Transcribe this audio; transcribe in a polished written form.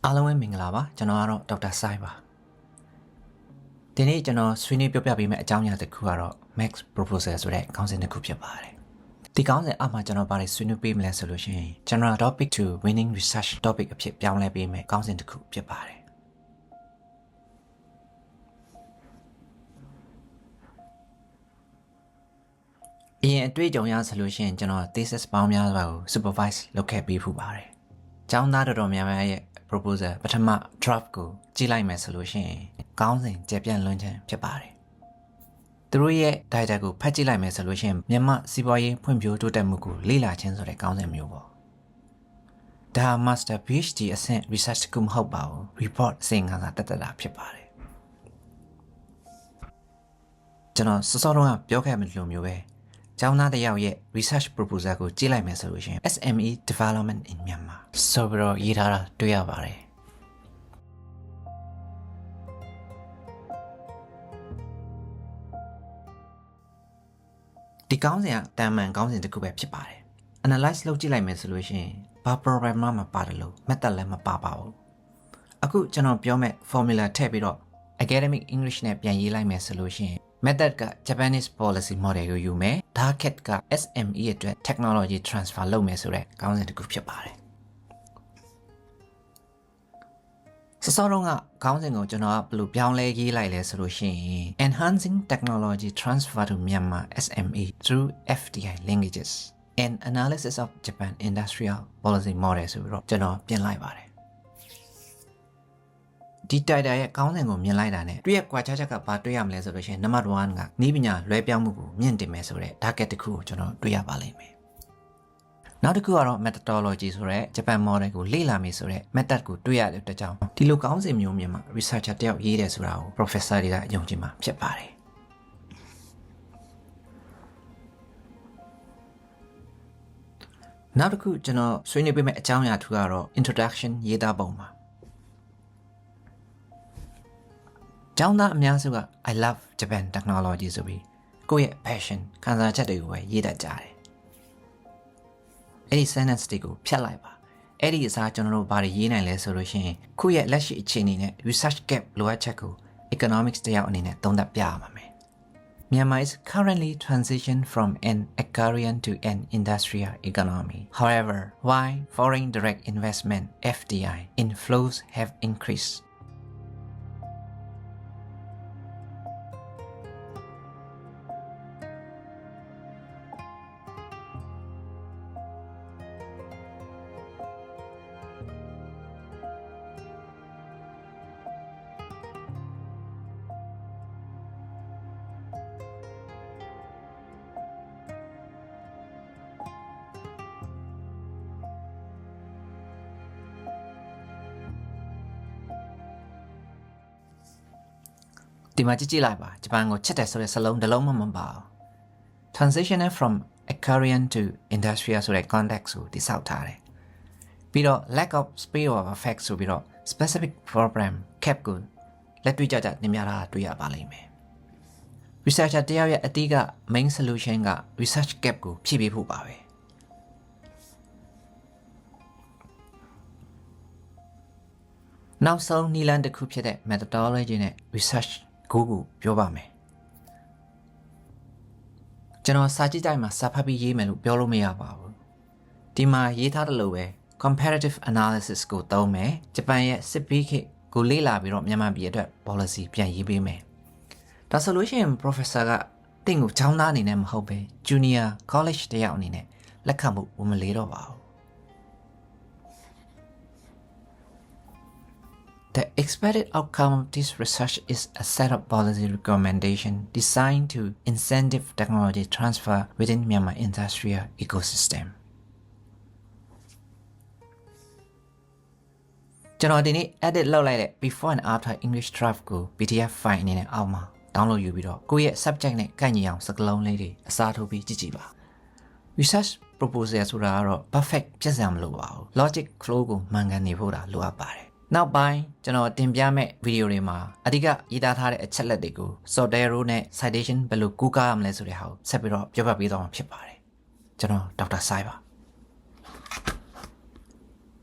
အားလုံးပဲမင်္ဂလာပါကျွန်တော်ကတော့ဒေါက်တာဆိုင်ပါဒီနေ့ကျွန်တော်ဆွေးနွေးပြောပြပေးမယ့်အကြောင်းအရာတစ်ခုကတော့ Max Proposal ဆိုတဲ့ခေါင်းစဉ်တစ်ခုဖြစ်ပါတယ်ဒီခေါင်းစဉ်အောက်မှာကျွန်တော်ဘာတွေဆွေးနွေးပေးမလဲဆိုလို့ရှိရင် General Topic to Winning Research Topic အဖြစ်ပြောင်းလဲပေးမယ့်ခေါင်းစဉ်တစ်ခုဖြစ်ပါတယ်အရင်အတွေ့အကြုံရဆိုလို့ရှိရင်ကျွန်တော် thesis ပေါင်းများစွာကို supervise လုပ်ခဲ့ပြီးဖူးပါတယ်ကျောင်းသားတော်များများရဲ့ proposal ပထမ draft ကိုကြည့်လိုက်မယ်ဆိုလို့ရှိရင်ခေါင်းစဉ်ကျေပြန့်လွန်းခြင်းဖြစ်ပါတယ်သူတို့ရဲ့ data ကိုဖတ်ကြည့်လိုက်မယ်ဆိုလို့ရှိရင်မြန်မာစီးပွားရေးဖွံ့ဖြိုးတိုးတက်မှုကိုလေ့လာခြင်းဆိုတဲ့ခေါင်းစဉ်မျိုးပေါ့ဒါ Master PhD အဆင့် research ကိုမဟုတ်ပါဘူး report အဆင့်ကစားတက်တာဖြစ်ပါတယ်ကျွန်တော်စောစောတုန်းကပြောခဲ့တဲ့လိုမျိုးပဲကျောင်းသားတစ်ယောက်ရဲ့ research proposal ကိုကြည့်လိုက်မယ်ဆိုလို့ရှိရင် SME development in Myanmar ဆိုပြီးတော့ရေးထားတာတွေ့ရပါတယ်ဒီကောင်းစဉ်ကတာမန်ကောင်းစဉ်တစ်ခုပဲဖြစ်ပါတယ် analyze လုပ်ကြည့်လိုက်မယ်ဆိုလို့ရှိရင်ဘာ problem မှမပါတယ်လို့ method လည်းမပါပါဘူးအခုကျွန်တော်ပြောမဲ့ formula ထည့်ပြီးတော့ academic English နဲ့ပြန်ရေးလိုက်မယ်ဆိုလို့ရှိရင်method က Japanese policy model ကိုယူမယ် target က SME အတွက် technology transfer လုပ်မယ်ဆိုတဲ့ခေါင်းစဉ်တစ်ခုဖြစ်ပါတယ်စောတုန်းကခေါင်းစဉ်ကိုကျွန်တော်ကဘယ်လိုပြောင်းလဲရေးလိုက်လဲဆိုလို့ရှိရင် enhancing technology transfer to Myanmar SME through FDI linkages and analysis of Japan industrial policy model ဆိုပြီးတော့ကျွန်တော်ပြင်လိုက်ပါတယ်ဒီတိုက်တာရဲ့ခေါင်းစဉ်ကိုမြင်လိုက်တာနဲ့တွေ့ရကွာခြားချက်ကဘာတွေ့ရမလဲဆိုလို့ရှိရင် number 1ကနည်းပညာလွဲပြောင်းမှုကိုမြင့်တင်မယ်ဆိုတဲ့ target တစ်ခုကိုကျွန်တော်တွေ့ရပါလိမ့်မယ်နောက်တစ်ခုကတော့ methodology ဆိုတဲ့ Japan model ကိုလေ့လာမယ်ဆိုတဲ့ method ကိုတွေ့ရတဲ့အတွက်ကြောင့်ဒီလိုခေါင်းစဉ်မျိုးမြင်မှာ researcher တယောက်ရေးတယ်ဆိုတာကို professor တွေကယုံကြည်မှာဖြစ်ပါတယ်နောက်တစ်ခုကျွန်တော်ဆွေးနွေးပေးမယ့်အကြောင်းအရာတစ်ခုကတော့ introduction ရေးသားပုံပါကျောင်းသားအများစုက I love Japan technology ဆိုပြီးကိုယ့်ရဲ့ passion ခံစားချက်တွေကိုပဲရေးတတ်ကြတယ်အဲ့ဒီ sentence တွေကိုဖြတ်လိုက်ပါအဲ့ဒီအစားကျွန်တော်တို့ဘာတွေရေးနိုင်လဲဆိုလို့ရှိရင်ခုရဲ့လက်ရှိအခြေအနေနဲ့ research gap လိုအပ်ချက်ကို economics တယောက်အနေနဲ့သုံးသပ်ပြရမှာမယ် Myanmar is currently transition from an agrarian to an industrial economy. However, while foreign direct investment FDI inflows have increasedဒီမှာကြည့်လိုက်ပါဂျပန်ကိုချစ်တယ်ဆိုတဲ့စလုံးတစ်လုံးမှမပါဘူး transitional from agrarian to industrial ဆိုတဲ့ context ကိုတိစောက်ထားတယ်ပြီးတော့ lack of spillover effect ဆိုပြီးတော့ specific program cap ကိုလက်တွေ့ကြကြတင်ပြတာတွေ့ရပါလိမ့်မယ် researcher တယောက်ရဲ့အတိက main solution က research gap ကိုဖြည့်ပေးဖို့ပါပဲနောက်ဆုံးနည်းလမ်းတစ်ခုဖြစ်တဲ့ methodology နဲ့ researchကိုပြောပါမယ်ကျွန်တော်စာကြည့်တိုင်းမှာစာဖတ်ပြီးရေးမယ်လို့ပြောလို့မရပါဘူးဒီမှာရေးထားတယ်လို့ပဲ comparative analysis ကိုသုံးမယ်ဂျပန်ရဲ့စစ်ဘေးခေတ်ကိုလေ့လာပြီးတော့မြန်မာပြည်အတွက် policy ပြန်ရေးပေးမယ်ဒါဆိုလို့ရှိရင် professor ကတင့်ကိုကျောင်းသားအနေနဲ့မဟုတ်ပဲ junior college တယောက်အနေနဲ့လက်ခံဖို့ဝန်မလေးတော့ပါဘူးThe expected outcome of this research is a set of policy recommendations designed to incentive technology transfer within Myanmar industrial ecosystem. ကျွန်တော်ဒီနေ့ edit လုပ်လိုက်တဲ့ before and after English draft ကို PDF file အနေနဲ့အောက်မှာ download ယူပြီးတော့ကိုယ့်ရဲ့ subject နဲ့ကိုက်ညီအောင်စကားလုံးလေးတွေအစားထိုးပြီးကြည့်ကြည့်ပါ Research proposal ဆိုတာကတော့ perfect ဖြစ်စရာမလိုပါဘူး logic flow ကိုမှန်ကန်နေဖို့လိုအပ်ပါတယ်နောက်ပိုင်းကျွန်တော်တင်ပြမဲ့ဗီဒီယိုတွေမှာအဓိကရေးသားထားတဲ့အချက်လက်တွေကို software နဲ့ citation ဘယ်လိုကူးကားရမလဲဆိုတဲ့ဟာကိုဆက်ပြီးတော့ပြောပြပေးသွားမှာဖြစ်ပါတယ်ကျွန်တော်ဒေါက်တာဆိုင်ပါ